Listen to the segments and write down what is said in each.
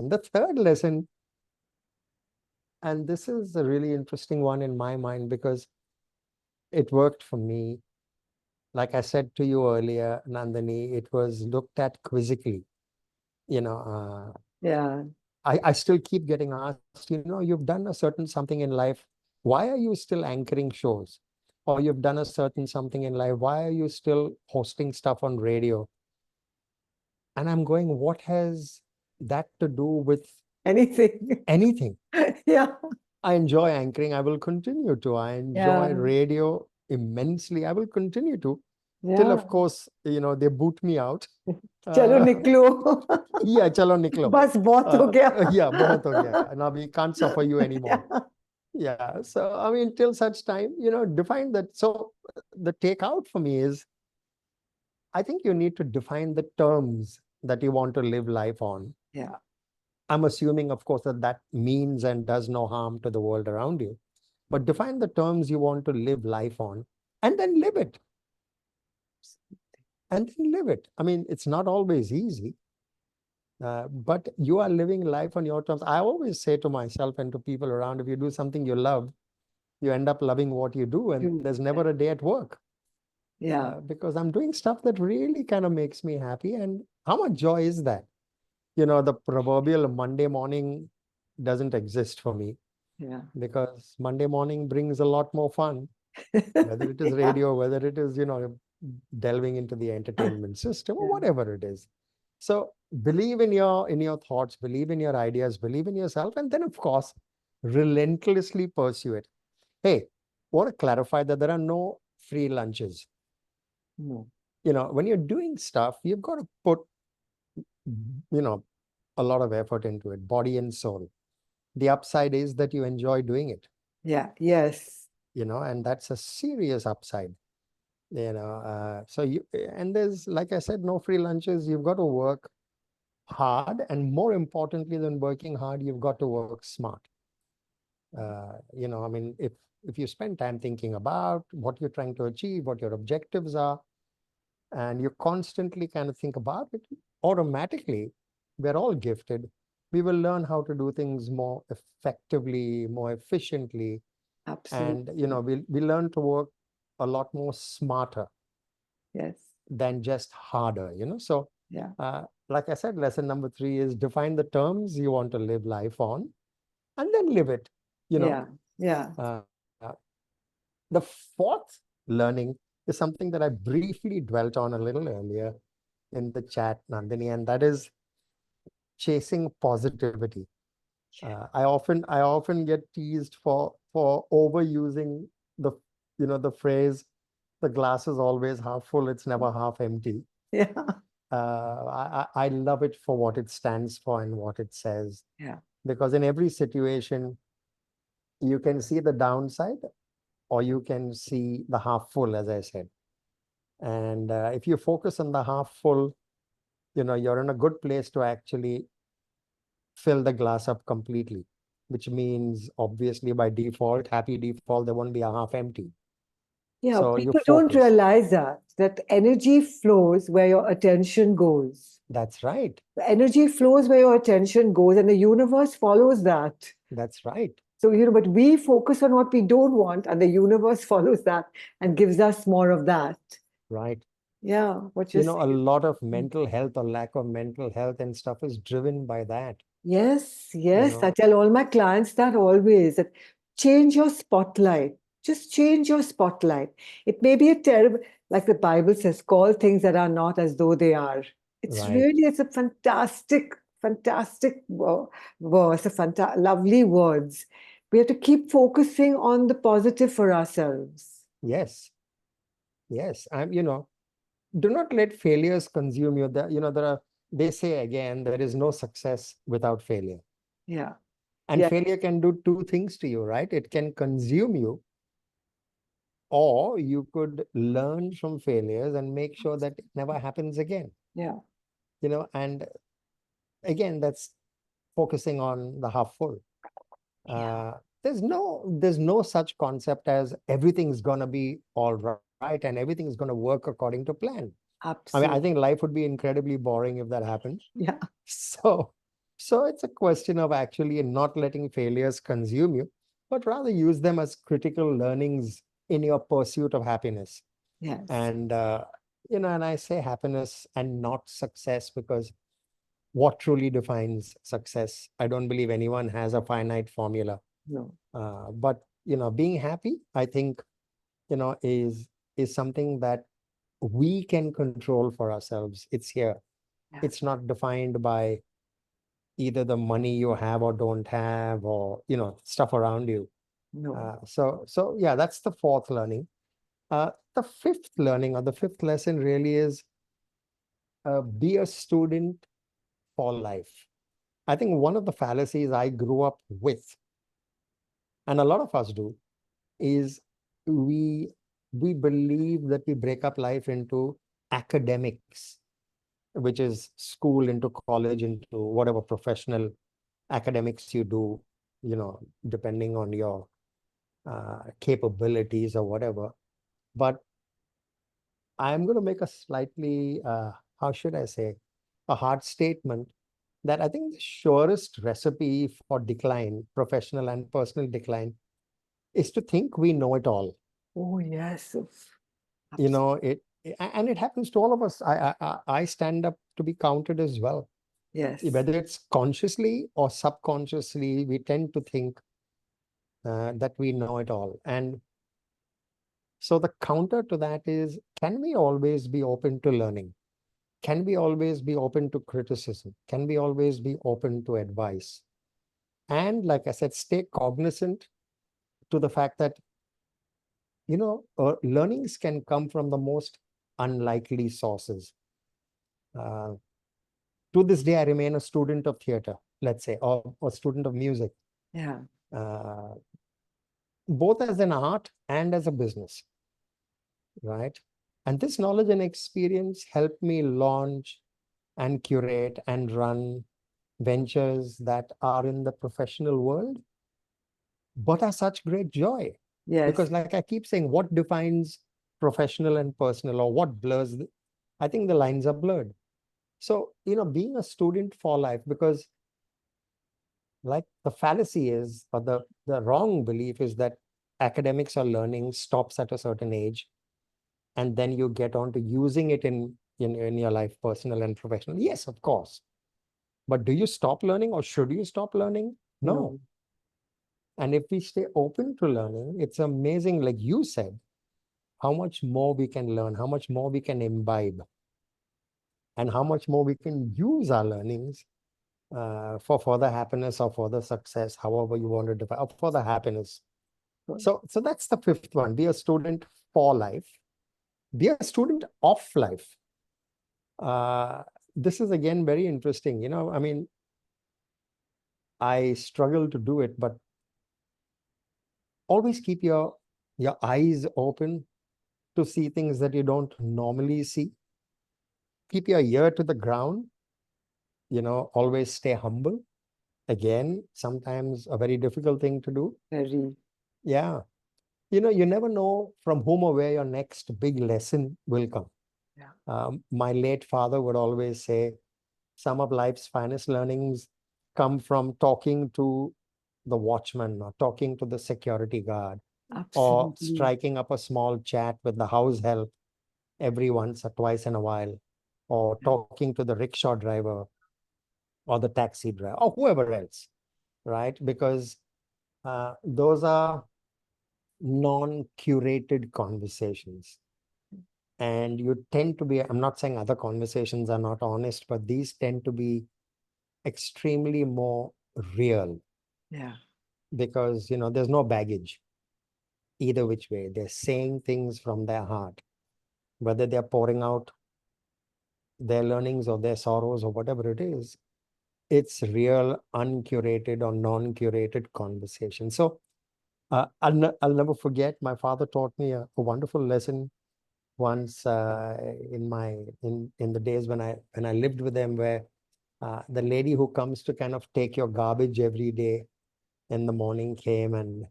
The third lesson, and this is a really interesting one in my mind because it worked for me. Like I said to you earlier, Nandini, it was looked at quizzically. You know, Yeah. I still keep getting asked, you've done a certain something in life. Why are you still anchoring shows? Or you've done a certain something in life. Why are you still hosting stuff on radio? And I'm going, what has that to do with Anything. anything? Yeah. I enjoy anchoring. I will continue to. I enjoy Yeah. radio immensely. I will continue to. Till, Yeah. of course, they boot me out. चलो Uh, निकलो. yeah, chalo niklo. बस बहुत हो गया. Yeah, bahut ho gaya. Now we can't suffer you anymore. Yeah. Yeah. So, I mean, till such time, define that. So the takeout for me is, I think you need to define the terms that you want to live life on. Yeah. I'm assuming, of course, that that means and does no harm to the world around you. But define the terms you want to live life on and then live it. And then live it. I mean, it's not always easy, but you are living life on your terms. I always say to myself and to people around, if you do something you love, you end up loving what you do, and there's never a day at work. Yeah. Because I'm doing stuff that really kind of makes me happy. And how much joy is that? The proverbial Monday morning doesn't exist for me Yeah. because Monday morning brings a lot more fun, whether it is Yeah. radio, whether it is, delving into the entertainment system or Yeah. whatever it is. So believe in your thoughts, believe in your ideas, believe in yourself, and then of course, relentlessly pursue it. Hey, want to clarify that there are no free lunches. No. When you're doing stuff, you've got to put, a lot of effort into it, body and soul. The upside is that you enjoy doing it, Yeah. Yes. and that's a serious upside. So and there's, like I said, no free lunches. You've got to work hard, and more importantly than working hard, you've got to work smart. I mean, if you spend time thinking about what you're trying to achieve, what your objectives are, and you constantly kind of think about it, automatically, we're all gifted. We will learn how to do things more effectively, more efficiently, and Absolutely. we learn to work a lot more smarter Yes. than just harder. So, Yeah. like I said, lesson number 3 is define the terms you want to live life on, and then live it. You know, Yeah. Yeah. uh, uh, the fourth learning is something that I briefly dwelt on a little earlier in the chat, Nandini, and that is chasing positivity. I often get teased for overusing the the phrase, the glass is always half full, it's never half empty. Yeah. I love it for what it stands for and what it says, Yeah. because in every situation you can see the downside or you can see the half full, as I said. And if you focus on the half full, you're in a good place to actually fill the glass up completely, which means obviously by default, happy default, there won't be a half empty. Yeah. So you People don't focus. realize that energy flows where your attention goes. That's right. The energy flows where your attention goes, and the universe follows that. That's right. So, but we focus on what we don't want, and the universe follows that and gives us more of that. Right. Yeah, what you're A saying. lot of mental health or lack of mental health and stuff is driven by that. Yes, You yes. I know, tell all my clients that always, that change your spotlight. Just change your spotlight. It may be a terrible, like the Bible says, call things that are not as though they are. right. It's a fantastic, fantastic verse, lovely words. We have to keep focusing on the positive for ourselves. Yes. Yes. Do not let failures consume you. They say again, there is no success without failure. Yeah. And Yeah. failure can do two things to you, right? It can consume you, or you could learn from failures and make sure that it never happens again. Yeah. And again, that's focusing on the half full. Yeah. There's no such concept as everything's gonna be all right and everything's gonna work according to plan. I mean, I Absolutely. think life would be incredibly boring if that happened. Yeah. So So it's a question of actually not letting failures consume you, but rather use them as critical learnings in your pursuit of happiness. Yes. And, and I say happiness and not success because what truly defines success? I don't believe anyone has a finite formula. No. But, being happy, I think, is something that we can control for ourselves. It's here. Yeah. It's not defined by either the money you have or don't have, or stuff around you. No. So yeah, that's the fourth learning. The fifth learning, or the fifth lesson, really is be a student for life. I think one of the fallacies I grew up with, and a lot of us do, is we we believe that we break up life into academics, which is school, into college, into whatever professional academics you do, depending on your capabilities or whatever. But I'm going to make a slightly, how should I say, a hard statement that I think the surest recipe for decline, professional and personal decline, is to think we know it all. Oh, yes. You know, and it happens to all of us. I stand up to be counted as well. Yes. Whether it's consciously or subconsciously, we tend to think that we know it all. And so the counter to that is, can we always be open to learning? Can we always be open to criticism? Can we always be open to advice? And like I said, stay cognizant to the fact that, learnings can come from the most unlikely sources. Uh, to this day, I remain a student of theater, let's say, or a student of music, Yeah. uh, both as an art and as a business, right? And this knowledge and experience helped me launch and curate and run ventures that are in the professional world, but are such great joy. Yes. Because, like I keep saying, what defines professional and personal, or what blurs? I think the lines are blurred. So, being a student for life, because like the fallacy is, or the wrong belief is that academics or learning stops at a certain age, and then you get on to using it in your life, personal and professional. Yes, of course. But do you stop learning, or should you stop learning? No. No. And if we stay open to learning, it's amazing, like you said, how much more we can learn, how much more we can imbibe, and how much more we can use our learnings for further happiness or further success, however you want to define, or for the happiness. Good. So that's the fifth one. Be a student for life. Be a student of life. Uh, this is again very interesting. I mean, I struggle to do it, but always keep your eyes open to see things that you don't normally see. Keep your ear to the ground. Always stay humble. Again, sometimes a very difficult thing to do. Very. Yeah. You never know from whom or where your next big lesson will come. Yeah. My late father would always say, some of life's finest learnings come from talking to the watchman, or talking to the security guard, or Absolutely. striking up a small chat with the house help every once or twice in a while, or Yeah. talking to the rickshaw driver or the taxi driver or whoever else, right? Because those are non-curated conversations. And you tend to be, I'm not saying other conversations are not honest, but these tend to be extremely more real, Yeah. because, there's no baggage either which way. They're saying things from their heart, whether they're pouring out their learnings or their sorrows or whatever it is. It's real, uncurated or non-curated conversation. So I'll never forget, my father taught me a wonderful lesson once in the days when I lived with them, where the lady who comes to kind of take your garbage every day in the morning came, and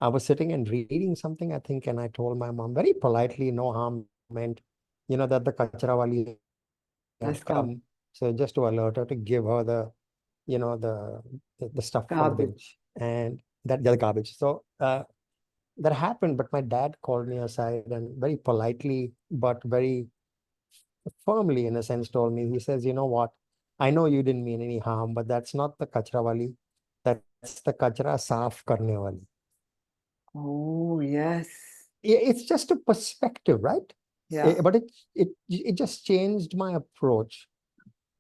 I was sitting and reading something, I think, and I told my mom very politely, no harm meant, that the kachra wali had come. Has come. So just to alert her, to give her the the stuff on the bin, Garbage. and that the garbage. So that happened, but my dad called me aside and very politely, but very firmly, in a sense, told me, he says, you know what? I know you didn't mean any harm, but that's not the kachra wali. That's the kachra saaf karne wali. Oh, yes. It's just a perspective, right? Yeah. But it just changed my approach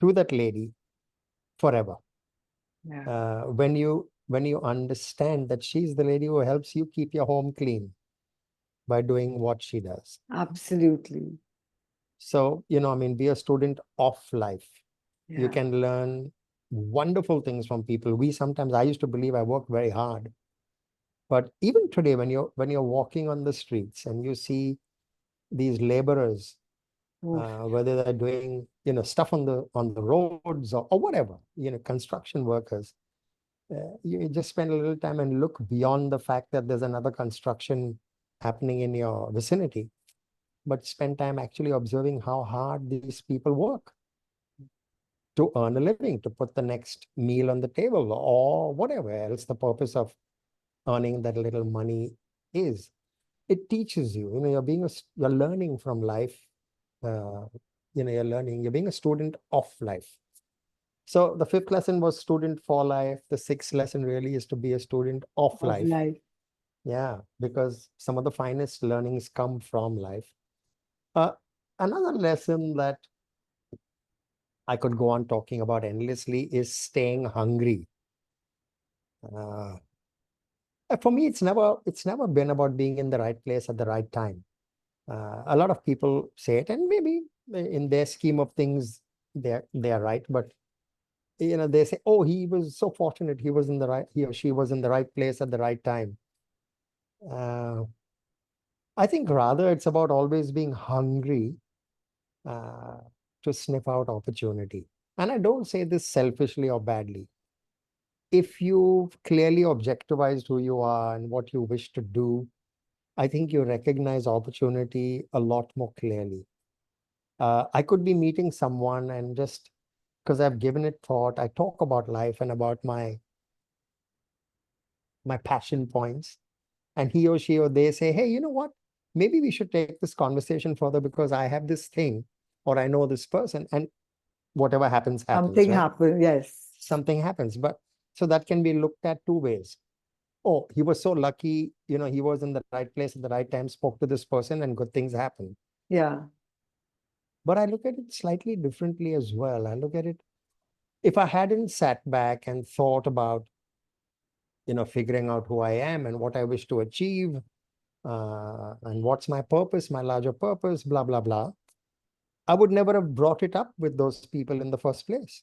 to that lady forever. Yeah. When you understand that she's the lady who helps you keep your home clean by doing what she does. Absolutely. So, I mean, be a student of life. You Yeah. can learn wonderful things from people. I used to believe I worked very hard. But even today, when you're walking on the streets and you see these laborers, Oof. whether they're doing, stuff on the roads or whatever, construction workers, you just spend a little time and look beyond the fact that there's another construction happening in your vicinity, but spend time actually observing how hard these people work to earn a living, to put the next meal on the table, or whatever else the purpose of earning that little money is. It teaches you, you're learning from life. Uh, you're being a student of life. So the fifth lesson was student for life. The sixth lesson really is to be a student of Of life. life. Yeah, because some of the finest learnings come from life. Uh, Another lesson that I could go on talking about endlessly is staying hungry. Uh, for me, it's never been about being in the right place at the right time. A lot of people say it, and maybe in their scheme of things, they are right. But they say, "Oh, he was so fortunate; he or she was in the right place at the right time." Uh, I think rather it's about always being hungry uh, to sniff out opportunity. And I don't say this selfishly or badly. If you've clearly objectivized who you are and what you wish to do, I think you recognize opportunity a lot more clearly. I could be meeting someone and just because I've given it thought, I talk about life and about my passion points, and he or she or they say, hey, you know what? Maybe we should take this conversation further because I have this thing or I know this person, and whatever happens, happens, Something right? happened. Yes. Something happens. But so that can be looked at two ways. Oh, he was so lucky, he was in the right place at the right time, spoke to this person, and good things happen. Yeah. But I look at it slightly differently as well. I look at it, if I hadn't sat back and thought about, figuring out who I am and what I wish to achieve, and what's my purpose, my larger purpose, blah, blah, blah, I would never have brought it up with those people in the first place.